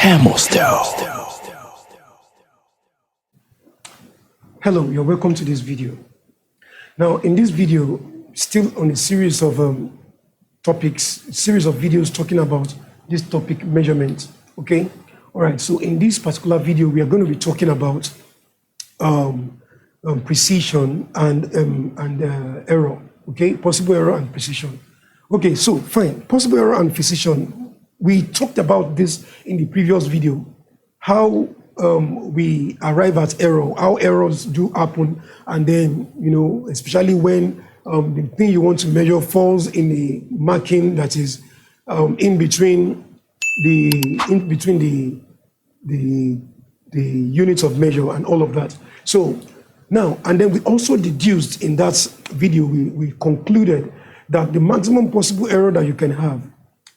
Emostel. Hello, you're welcome to this video. Now, in this video, still on a series of topics, series of videos talking about this topic, measurement. Okay, all right. So in this particular video, we are going to be talking about precision and error. Okay, possible error and precision. Okay, so fine. Possible error and precision. We talked about this in the previous video, how we arrive at error, how errors do happen, and then, especially when the thing you want to measure falls in a marking that is in between the units of measure and all of that. So now, and then we also deduced in that video, we concluded that the maximum possible error that you can have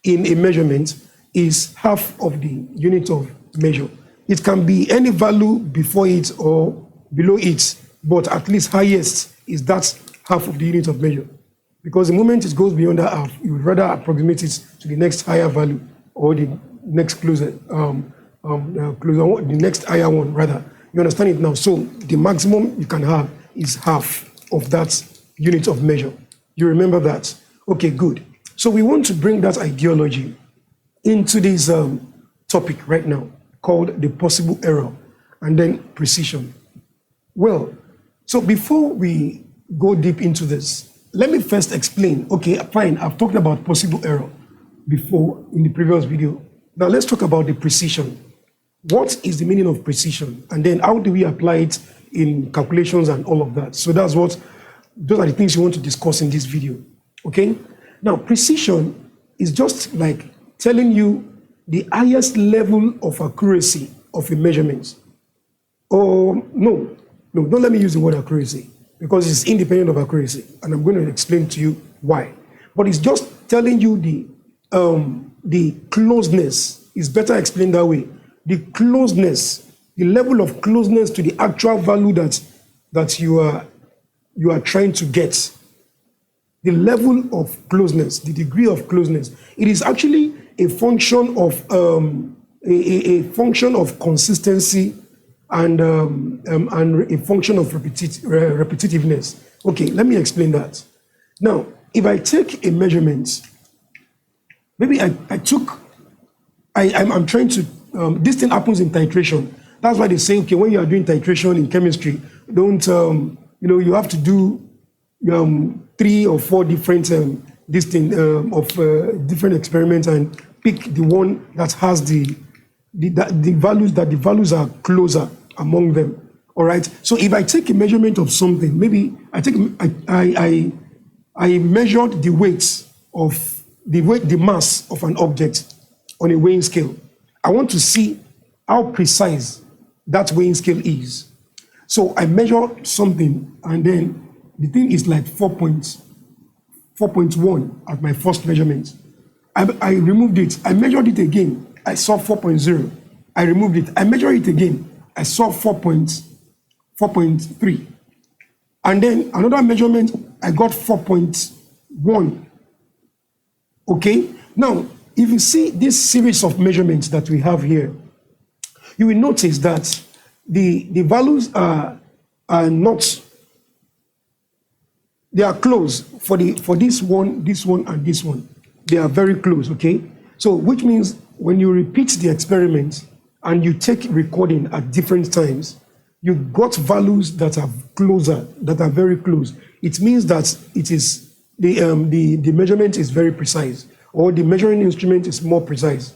in a measurement is half of the unit of measure. It can be any value before it or below it, but at least highest is that half of the unit of measure. Because the moment it goes beyond that half, you would rather approximate it to the next higher value or the next closer, the next higher one rather. You understand it now? So the maximum you can have is half of that unit of measure. You remember that? Okay, good. So we want to bring that ideology into this topic right now called the possible error and then precision. Well, so before we go deep into this, let me first explain. Okay, fine, I've talked about possible error before in the previous video. Now let's talk about the precision. What is the meaning of precision? And then how do we apply it in calculations and all of that? So those are the things you want to discuss in this video. Okay? Now, precision is just like telling you the highest level of accuracy of a measurement. Or no, don't let me use the word accuracy because it's independent of accuracy, and I'm going to explain to you why. But it's just telling you the closeness. Is better explained that way. The closeness, the level of closeness to the actual value that you are trying to get. The level of closeness, the degree of closeness. It is actually a function of a function of consistency and a function of repetitiveness. Okay, let me explain that. Now, if I take a measurement, maybe I'm trying to. This thing happens in titration. That's why they say, okay, when you are doing titration in chemistry, don't you have to do 3 or 4 different different experiments and pick the one that has the values are closer among them. All right. So if I take a measurement of something, maybe I measured the weight of the mass of an object on a weighing scale. I want to see how precise that weighing scale is. So I measure something, and then the thing is like 4.1 at my first measurement. I removed it. I measured it again. I saw 4.0. I removed it. I measured it again. I saw 4.3. And then another measurement, I got 4.1. Okay? Now, if you see this series of measurements that we have here, you will notice that the values are not, they are close for this one, and this one. They are very close, okay? So which means when you repeat the experiment and you take recording at different times, you got values that are closer, that are very close. It means that it is the measurement is very precise, or the measuring instrument is more precise.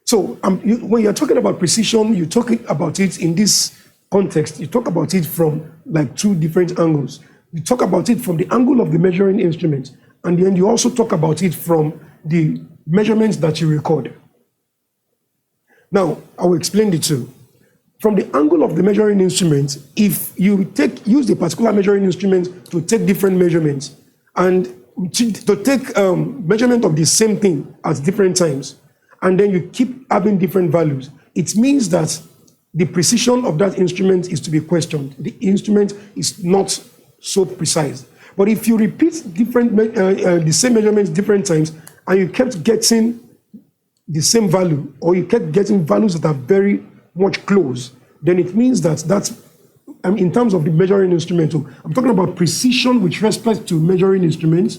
So when you're talking about precision, you're talking about it in this context. You talk about it from like 2 different angles. You talk about it from the angle of the measuring instrument, and then you also talk about it from the measurements that you record. Now, I will explain the two. From the angle of the measuring instrument, if you use the particular measuring instrument to take different measurements and to take measurement of the same thing at different times, and then you keep having different values, it means that the precision of that instrument is to be questioned. The instrument is not so precise. But if you repeat the same measurements different times, and you kept getting the same value, or you kept getting values that are very much close, then it means that that's, in terms of the measuring instrument, so I'm talking about precision with respect to measuring instruments,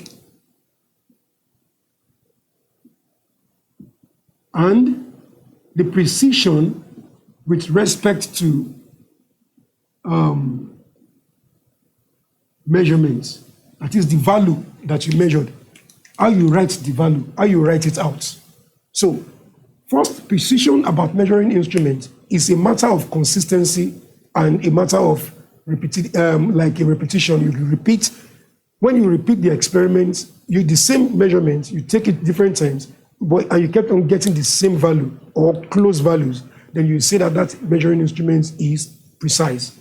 and the precision with respect to measurements. That is the value that you measured. How you write the value, how you write it out. So, first, precision about measuring instruments is a matter of consistency and a matter of like a repetition. You repeat, when you repeat the experiment, the same measurement, you take it different times, and you kept on getting the same value or close values, then you say that that measuring instrument is precise.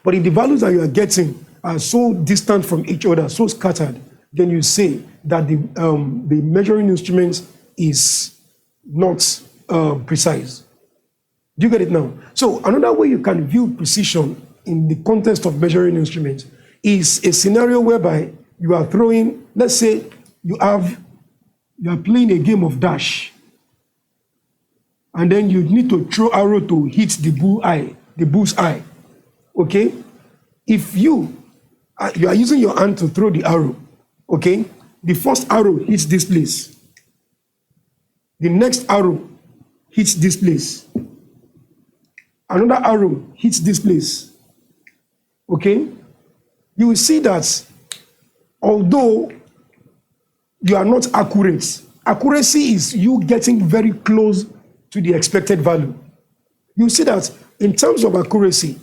But if the values that you are getting are so distant from each other, so scattered, then you say that the measuring instrument is not precise. Do you get it now? So another way you can view precision in the context of measuring instruments is a scenario whereby you are throwing, let's say you are playing a game of dash, and then you need to throw arrow to hit the bull's eye. Okay? If you are using your hand to throw the arrow, okay? The first arrow hits this place. The next arrow hits this place. Another arrow hits this place. Okay? You will see that although you are not accurate, accuracy is you getting very close to the expected value. You see that in terms of accuracy,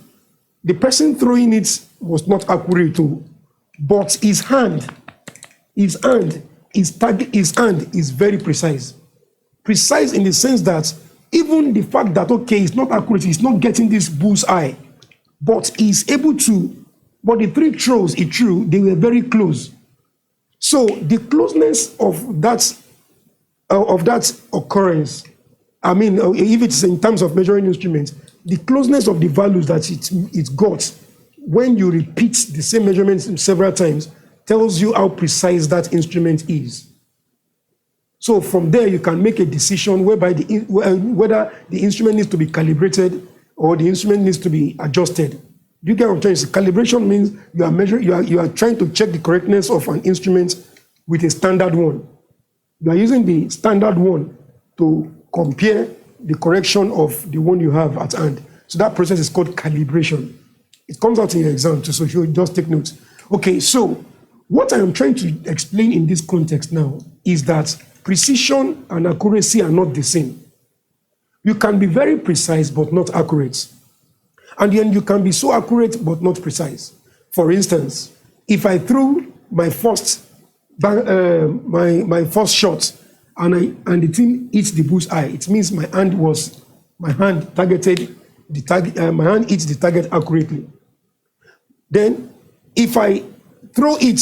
the person throwing it was not accurate too, but his hand is very precise. Precise in the sense that even the fact that, okay, it's not accurate, he's not getting this bull's eye, but he's able to, but the three throws he threw, they were very close. So the closeness of that occurrence, I mean, if it's in terms of measuring instruments, the closeness of the values that it got when you repeat the same measurements several times tells you how precise that instrument is. So from there, you can make a decision whereby whether the instrument needs to be calibrated or the instrument needs to be adjusted. Do you get what I'm trying to say? Calibration means you are trying to check the correctness of an instrument with a standard one. You are using the standard one to compare the correction of the one you have at hand. So that process is called calibration. It comes out in your exam too, so you just take notes. Okay, so what I am trying to explain in this context now is that precision and accuracy are not the same. You can be very precise but not accurate. And then you can be so accurate but not precise. For instance, if I threw my first shot and the thing hits the bull's eye, it means my hand targeted the target. My hand hits the target accurately. Then, if I throw it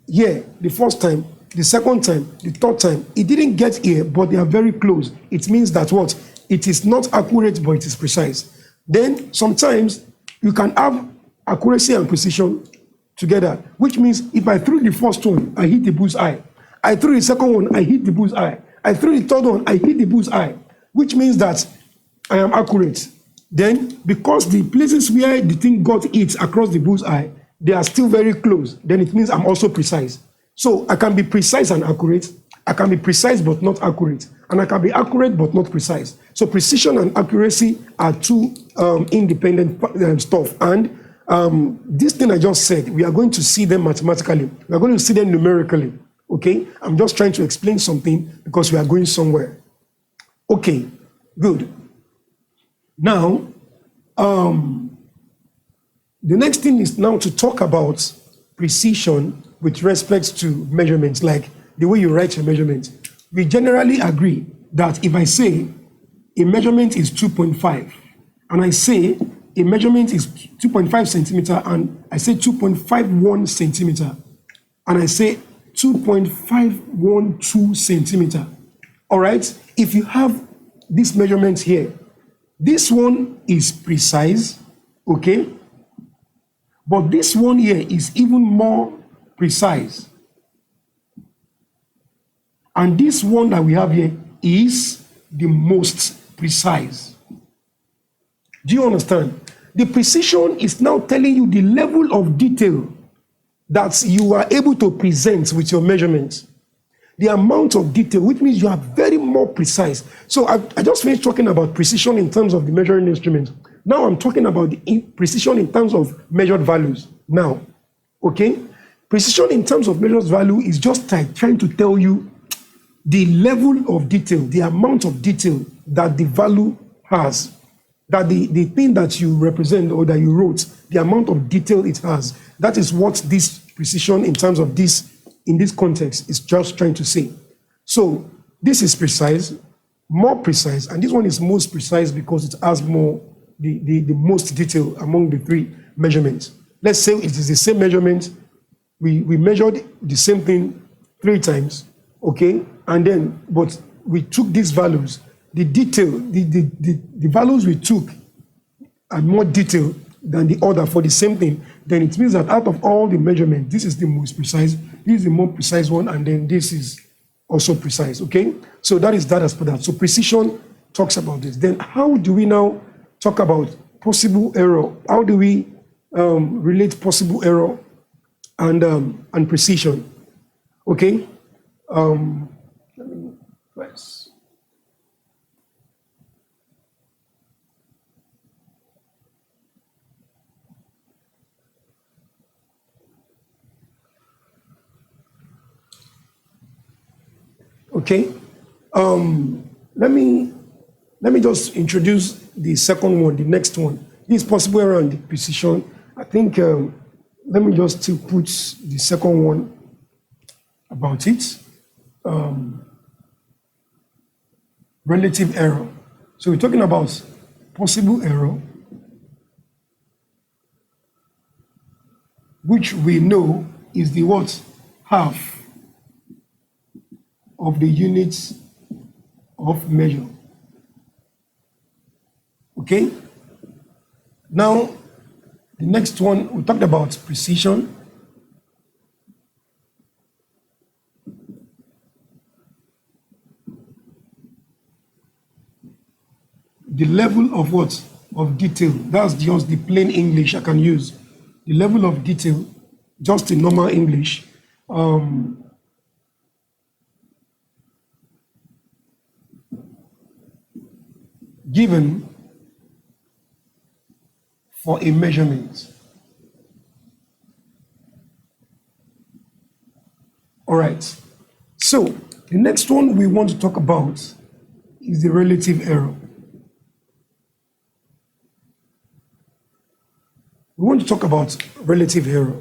here the first time, the second time, the third time, it didn't get here, but they are very close. It means that what? It is not accurate, but it is precise. Then, sometimes you can have accuracy and precision together, which means if I threw the first one, I hit the bull's eye. I threw the second one, I hit the bull's eye. I threw the third one, I hit the bull's eye, which means that I am accurate. Then, because the places where the thing got hit across the bull's eye, they are still very close, then it means I'm also precise. So I can be precise and accurate. I can be precise but not accurate. And I can be accurate but not precise. So precision and accuracy are two independent stuff. And this thing I just said, we are going to see them mathematically. We are going to see them numerically. Okay? I'm just trying to explain something because we are going somewhere. Okay, good. Now, the next thing is now to talk about precision with respect to measurements, like the way you write your measurement. We generally agree that if I say a measurement is 2.5, and I say a measurement is 2.5 centimeter, and I say 2.51 centimeter, and I say 2.512 centimeter. All right? If you have this measurement here, this one is precise, okay? But this one here is even more precise. And this one that we have here is the most precise. Do you understand? The precision is now telling you the level of detail that you are able to present with your measurements. The amount of detail, which means you are very more precise. So I just finished talking about precision in terms of the measuring instrument. Now I'm talking about the precision in terms of measured values. Now, okay? Precision in terms of measured value is just like trying to tell you the level of detail, the amount of detail that the value has, that the thing that you represent or that you wrote, the amount of detail it has. That is what this precision in terms of this, in this context, is just trying to say. So this is precise, more precise, and this one is most precise because it has more, the most detail among the three measurements. Let's say it is the same measurement. We measured the same thing 3 times, okay? And then, but we took these values, the detail, the values we took are more detailed than the other for the same thing. Then it means that out of all the measurements, this is the most precise, this is the more precise one, and then this is also precise, okay? So that is that as per that. So precision talks about this. Then how do we now talk about possible error? How do we relate possible error and precision? Okay? Let me press. Okay, let me just introduce the second one, the next one. This possible error and the precision. I think let me just still put the second one about it. Relative error. So we're talking about possible error, which we know is the what? Half of the units of measure. Okay? Now, the next one, we talked about precision. The level of what? Of detail. That's just the plain English I can use. The level of detail, just in normal English. Given for a measurement. All right. So the next one we want to talk about is the relative error. We want to talk about relative error.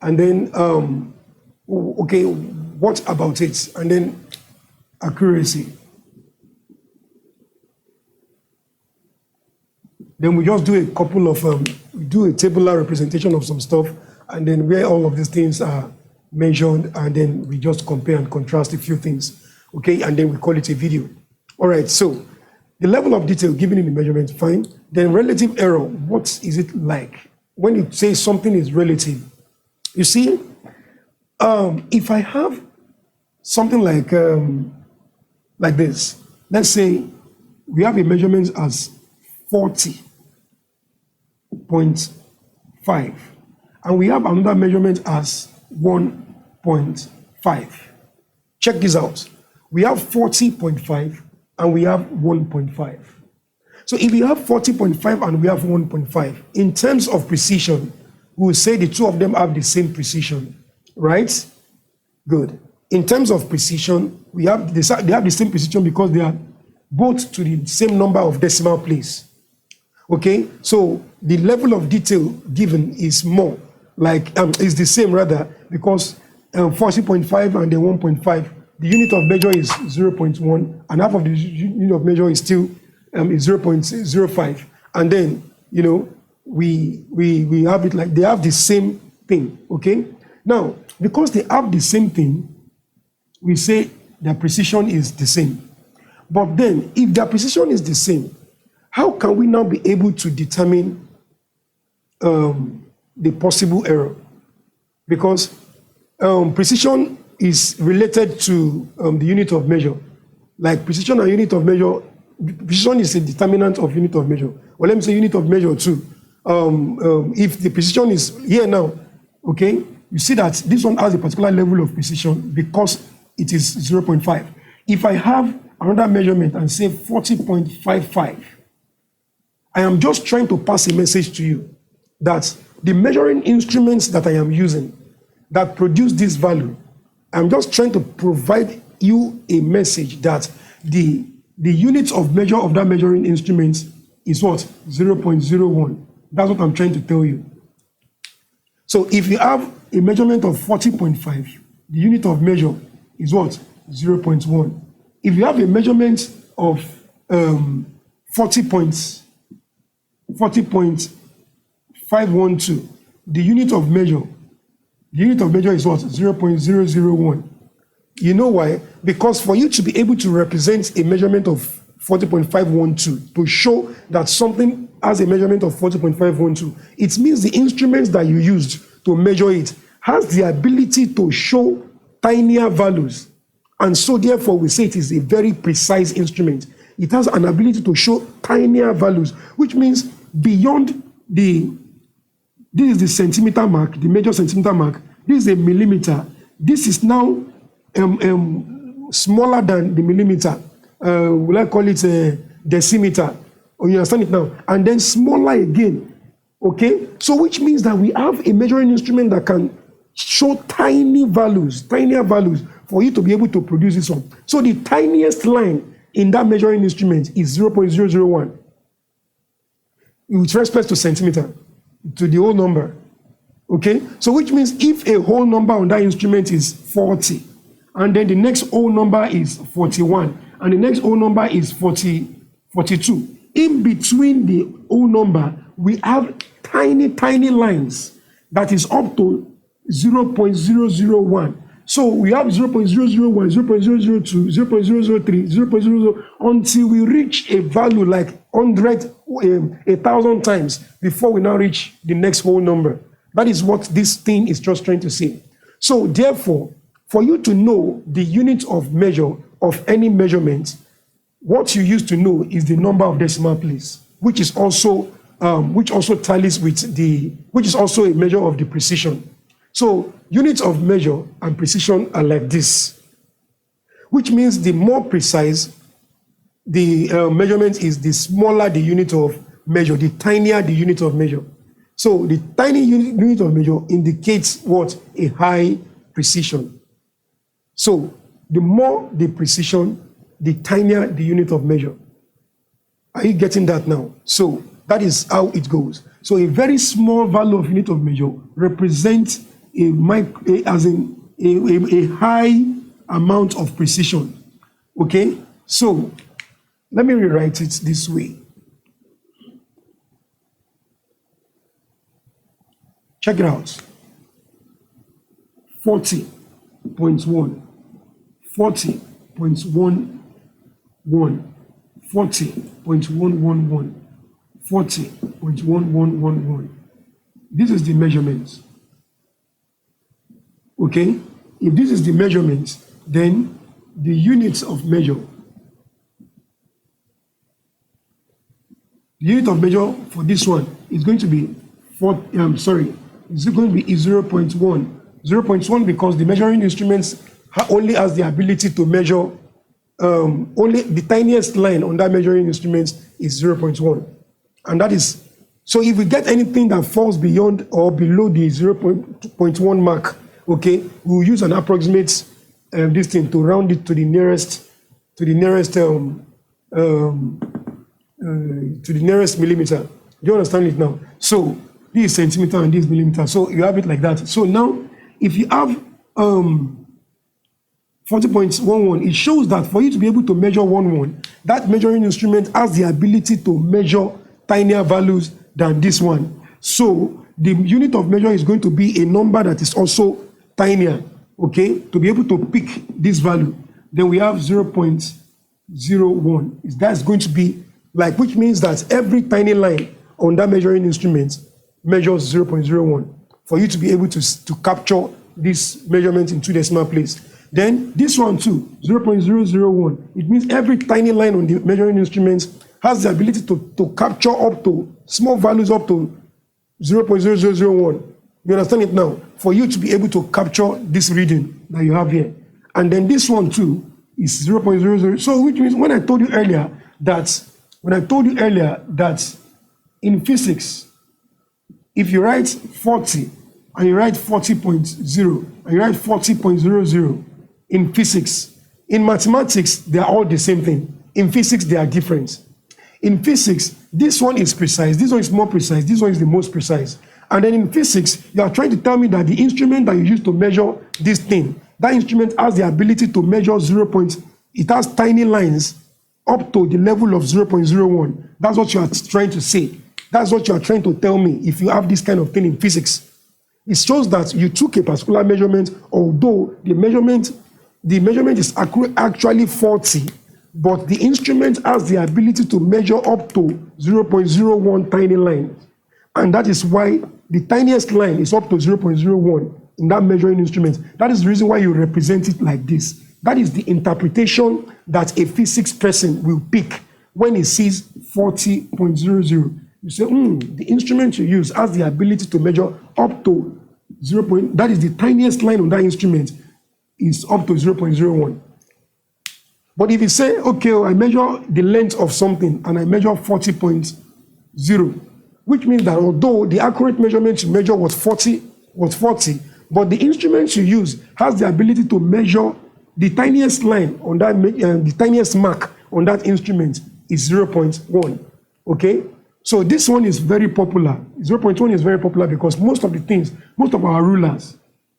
And then, okay, what about it? And then accuracy. Then we just do a couple of, do a tabular representation of some stuff, and then where all of these things are measured, and then we just compare and contrast a few things, okay? And then we call it a video. All right, so the level of detail given in the measurement, fine. Then relative error, what is it like? When you say something is relative, you see, if I have something like this, let's say we have a measurement as 40.5, and we have another measurement as 1.5. Check this out. We have 40.5 and we have 1.5. So if we have 40.5 and we have 1.5, in terms of precision, we will say the two of them have the same precision, right? Good. In terms of precision, they have the same precision because they are both to the same number of decimal place. Okay, so the level of detail given is more, like is the same rather, because 40.5 and then 1.5, the unit of measure is 0.1, and half of the unit of measure is still is 0.05, and then we have it like they have the same thing. Okay, now because they have the same thing, we say their precision is the same. But then if their precision is the same, how can we now be able to determine the possible error? Because precision is related to the unit of measure. Like precision and unit of measure precision is a determinant of unit of measure. Well, let me say unit of measure too. If the precision is here now, okay, you see that this one has a particular level of precision because it is 0.5. If I have another measurement and say 40.55, I am just trying to pass a message to you that the measuring instruments that I am using that produce this value, I'm just trying to provide you a message that the unit of measure of that measuring instrument is what? 0.01. That's what I'm trying to tell you. So if you have a measurement of 40.5, the unit of measure is what? 0.1. If you have a measurement of 40.512, the unit of measure is what? 0.001. You know why? Because for you to be able to represent a measurement of 40.512 to show that something has a measurement of 40.512, it means the instruments that you used to measure it has the ability to show tinier values. And so therefore we say it is a very precise instrument. It has an ability to show tinier values, which means beyond this is the centimeter mark, the major centimeter mark, this is a millimeter, this is now smaller than the millimeter, will I call it a decimeter, or you understand it now, and then smaller again, okay? So which means that we have a measuring instrument that can show tinier values for you to be able to produce this one. So the tiniest line in that measuring instrument is 0.001 with respect to centimeter, to the whole number, okay? So which means if a whole number on that instrument is 40, and then the next whole number is 41, and the next whole number is 42, in between the whole number, we have tiny lines that is up to 0.001. So we have 0.001, 0.002, 0.003, 0.00 until we reach a value like 100, 1,000 times before we now reach the next whole number. That is what this thing is just trying to say. So therefore, for you to know the unit of measure of any measurement, what you used to know is the number of decimal place, which is also tallies with which is also a measure of the precision. So units of measure and precision are like this, which means the more precise the measurement is, the smaller the unit of measure, the tinier the unit of measure. So the tiny unit of measure indicates what? A high precision. So the more the precision, the tinier the unit of measure. Are you getting that now? So that is how it goes. So a very small value of unit of measure represents a high amount of precision. Okay? So let me rewrite it this way. Check it out. 40.1, 40.11, 40.111, 40.1111. This is the measurement. Okay? If this is the measurement, then the units of measure, the unit of measure for this one is going to be it's going to be 0.1. 0.1 because the measuring instruments only has the ability to measure, only the tiniest line on that measuring instrument is 0.1. And that is, so if we get anything that falls beyond or below the 0.1 mark, okay, we'll use an approximate this thing to round it to the nearest millimeter. Do you understand it now? So this is centimeter and this is millimeter. So you have it like that. So now, if you have 40.11, it shows that for you to be able to measure 11, that measuring instrument has the ability to measure tinier values than this one. So the unit of measure is going to be a number that is also tinier, okay, to be able to pick this value. Then we have 0.01. That's going to be like, which means that every tiny line on that measuring instrument measures 0.01 for you to be able to capture this measurement in 2 decimal place. Then this one too, 0.001. It means every tiny line on the measuring instrument has the ability to capture up to small values up to 0.0001. You understand it now? For you to be able to capture this reading that you have here. And then this one too is 0.00. So which means when I told you earlier that in physics, if you write 40 and you write 40.0 and you write 40.00 in physics, in mathematics, they are all the same thing. In physics, they are different. In physics, this one is precise, this one is more precise, this one is the most precise. And then in physics, you are trying to tell me that the instrument that you use to measure this thing, that instrument has the ability to measure 0. It has tiny lines up to the level of 0.01. That's what you are trying to say. That's what you are trying to tell me if you have this kind of thing in physics. It shows that you took a particular measurement, although the measurement is actually 40, but the instrument has the ability to measure up to 0.01 tiny lines. And that is why the tiniest line is up to 0.01 in that measuring instrument. That is the reason why you represent it like this. That is the interpretation that a physics person will pick when he sees 40.00. You say, the instrument you use has the ability to measure up to 0. That is the tiniest line on that instrument is up to 0.01. But if you say, okay, I measure the length of something and I measure 40.0, which means that although the accurate measurement you measure was 40, but the instrument you use has the ability to measure the tiniest line on that, the tiniest mark on that instrument is 0.1. Okay? So this one is very popular. 0.1 is very popular because most of our rulers,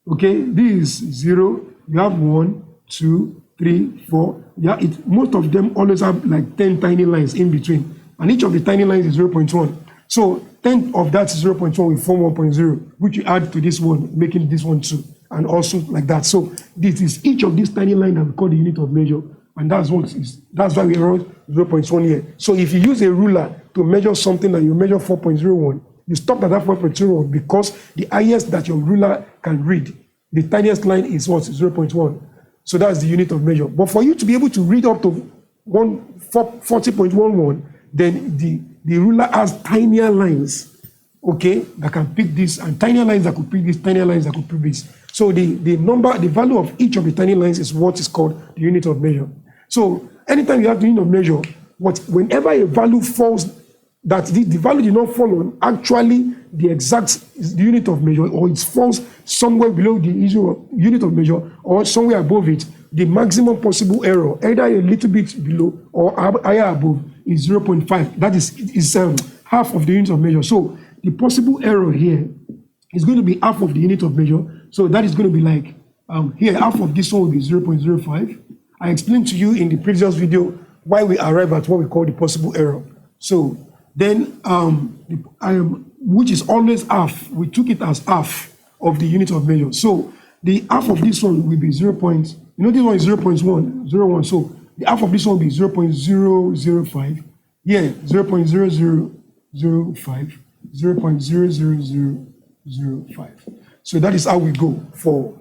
okay, this is 0, you have 1, 2, 3, 4. Yeah, most of them always have like 10 tiny lines in between. And each of the tiny lines is 0.1. So 10 of that 0.1 will form 1.0, which you add to this one, making this one 2, and also like that. So this is each of these tiny lines that we call the unit of measure, and that's why we wrote 0.1 here. So if you use a ruler to measure something and you measure 4.01, you stop at that 4.01 because the highest that your ruler can read, the tiniest line is what? 0.1. So that's the unit of measure. But for you to be able to read up to 40.11, then the ruler has tinier lines, okay, that can pick this, and tinier lines that could pick this, tinier lines that could pick this. So the value of each of the tiny lines is what is called the unit of measure. So anytime you have the unit of measure, whenever a value falls, that the value did not fall on actually the exact unit of measure, or it falls somewhere below the unit of measure, or somewhere above it, the maximum possible error, either a little bit below or higher above, is 0.5. That is half of the unit of measure. So the possible error here is going to be half of the unit of measure. So that is going to be like, here, half of this one will be 0.05. I explained to you in the previous video why we arrive at what we call the possible error. So then, which is always half, we took it as half of the unit of measure. So the half of this one will be 0. This one is 0.101. So the half of this one will be 0.005. Yeah, 0.0005, 0.00005. So that is how we go for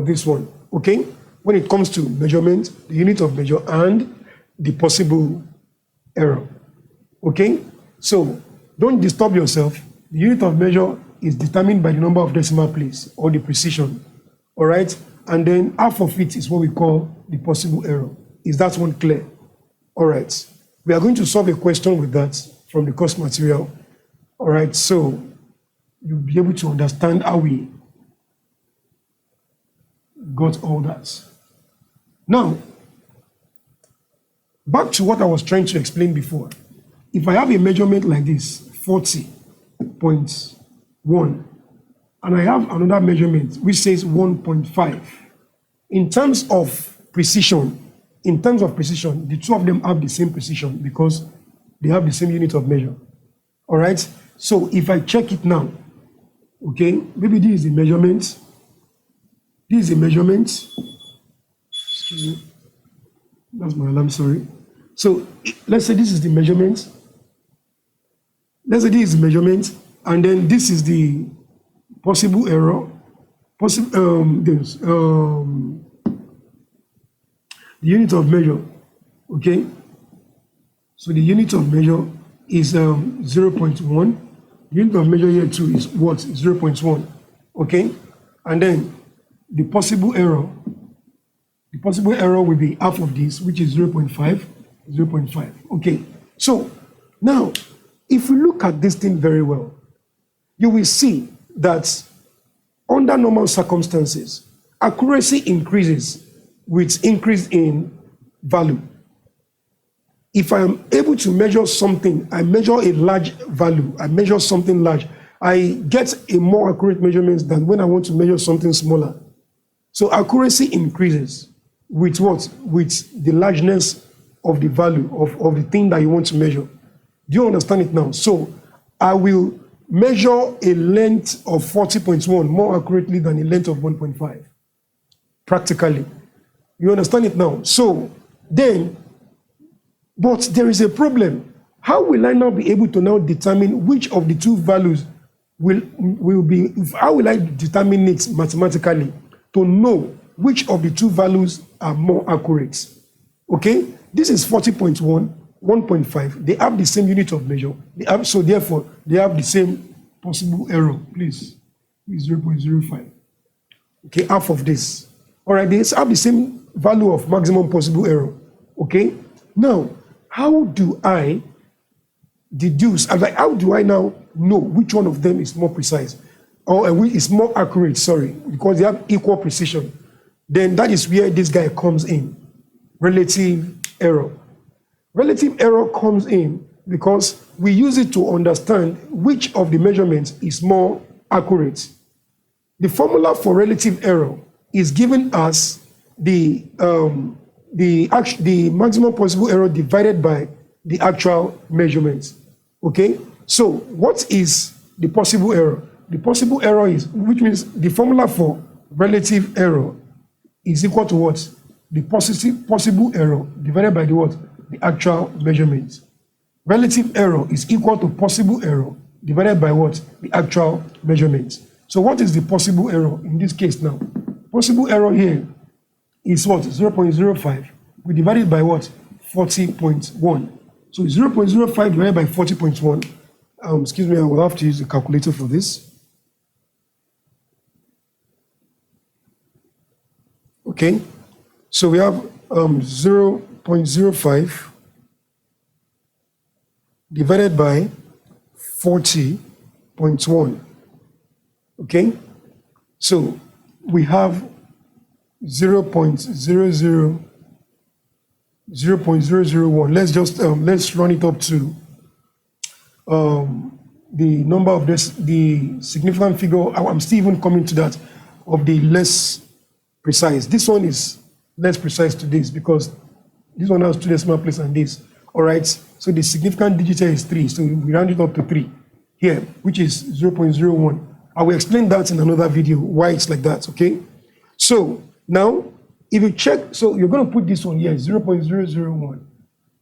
this one. Okay? When it comes to measurement, the unit of measure, and the possible error. Okay? So don't disturb yourself. The unit of measure is determined by the number of decimal places or the precision. All right? And then half of it is what we call the possible error. Is that one clear? All right. We are going to solve a question with that from the course material. All right. So you'll be able to understand how we got all that. Now, back to what I was trying to explain before. If I have a measurement like this, 40.1, and I have another measurement which says 1.5, in terms of precision, the two of them have the same precision because they have the same unit of measure. All right? So if I check it now, okay, maybe this is the measurement. This is the measurement. Excuse me. That's my alarm, sorry. So let's say this is the measurement. Let's say this is the measurement, and then this is the possible error. the unit of measure, okay? So the unit of measure is 0.1. The unit of measure here too is what? 0.1, okay? And then the possible error will be half of this, which is 0.5, 0.5, okay? So now, if we look at this thing very well, you will see that under normal circumstances, accuracy increases with increase in value. If I am able to measure something, I measure a large value, I measure something large, I get a more accurate measurement than when I want to measure something smaller. So accuracy increases with what? With the largeness of the value of the thing that you want to measure. Do you understand it now? So I will measure a length of 40.1 more accurately than a length of 1.5, practically. You understand it now? So then, but there is a problem. How will I now be able to now determine which of the two values will be, how will I determine it mathematically to know which of the two values are more accurate? Okay, this is 40.1, 1.5. They have the same unit of measure. So therefore, they have the same possible error. Please, 0.05. Okay, half of this. All right, they have the same value of maximum possible error. Okay, now, how do I deduce, how do I now know which one of them is more precise or is more accurate, sorry, because they have equal precision? Then that is where this guy comes in, relative error. Relative error comes in because we use it to understand which of the measurements is more accurate. The formula for relative error is giving us the maximum possible error divided by the actual measurements. Okay, so what is the possible error? The possible error is, which means the formula for relative error is equal to what? The possible error divided by the what? The actual measurement. Relative error is equal to possible error divided by what? The actual measurement. So what is the possible error in this case now? Possible error here is what? 0.05. We divide it by what? 40.1. So 0.05 divided by 40.1. Excuse me, I will have to use the calculator for this. Okay, so we have 0.05 divided by 40.1. Okay, so we have 0.001. Let's just let's run it up to the number of the significant figure. I'm still even coming to that, of the less precise. This one is less precise to this because this one has two decimal places and this. All right, so the significant digit here is 3, so we round it up to 3 here, which is 0.01. I will explain that in another video why it's like that. Okay, so now if you check, so you're going to put this one here, 0.001.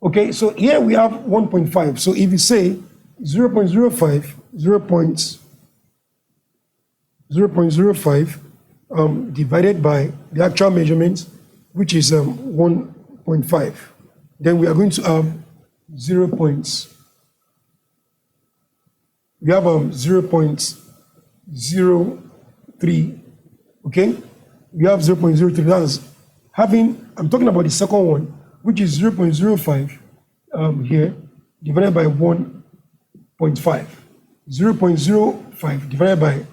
Okay, so here we have 1.5. So if you say 0.05, 0.05 divided by the actual measurement, which is 1.5, then we are going to have 0.03. Okay, we have 0.03. That's I'm talking about the second one, which is 0.05 here divided by 1.5. 0.05 divided by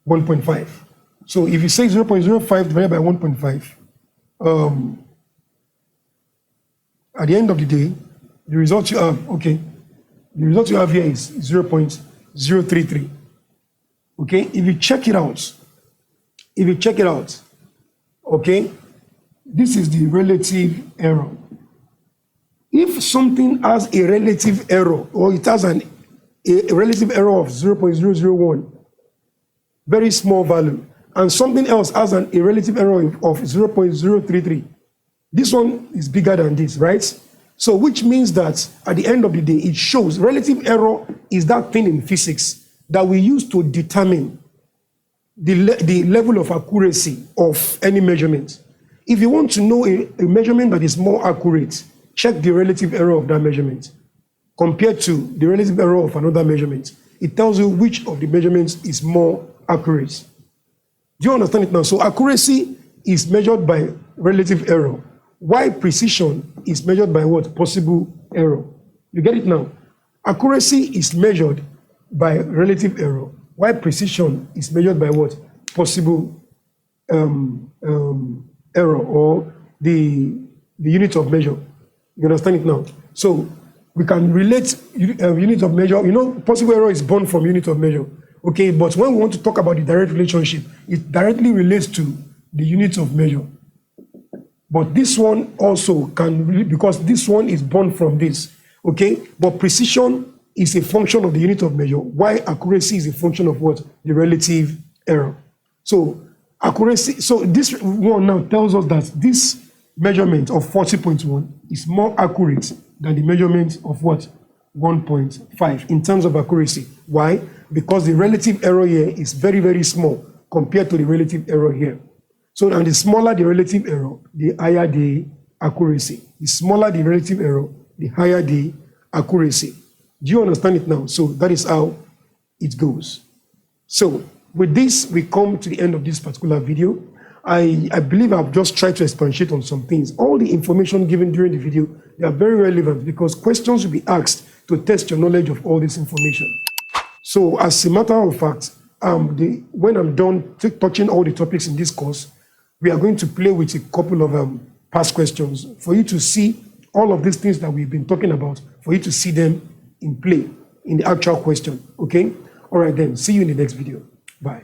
1.5. So if you say 0.05 divided by 1.5, at the end of the day, the result you have, okay, the result you have here is 0.033. Okay, if you check it out, okay, this is the relative error. If something has a relative error, or it has a relative error of 0.001, very small value, and something else has a relative error of 0.033, this one is bigger than this, right? So which means that at the end of the day, it shows relative error is that thing in physics that we use to determine the level of accuracy of any measurement. If you want to know a measurement that is more accurate, check the relative error of that measurement compared to the relative error of another measurement. It tells you which of the measurements is more accurate. Do you understand it now? So accuracy is measured by relative error, while precision is measured by what? Possible error. You get it now? Accuracy is measured by relative error, while precision is measured by what? Possible error, or the unit of measure. You understand it now? So we can relate unit of measure. You know, possible error is born from unit of measure. Okay, but when we want to talk about the direct relationship, it directly relates to the unit of measure. But this one also can, because this one is born from this. Okay, but precision is a function of the unit of measure, while accuracy is a function of what? The relative error. So accuracy, so this one now tells us that this measurement of 40.1 is more accurate than the measurement of what? 1.5 in terms of accuracy. Why? Because the relative error here is very, very small compared to the relative error here. So, and the smaller the relative error, the higher the accuracy. The smaller the relative error, the higher the accuracy. Do you understand it now? So that is how it goes. So with this, we come to the end of this particular video. I believe I've just tried to expatiate on some things. All the information given during the video, they are very relevant because questions will be asked to test your knowledge of all this information. So as a matter of fact, when I'm done touching all the topics in this course, we are going to play with a couple of past questions for you to see all of these things that we've been talking about, for you to see them in play in the actual question. Okay? All right then, see you in the next video. Bye.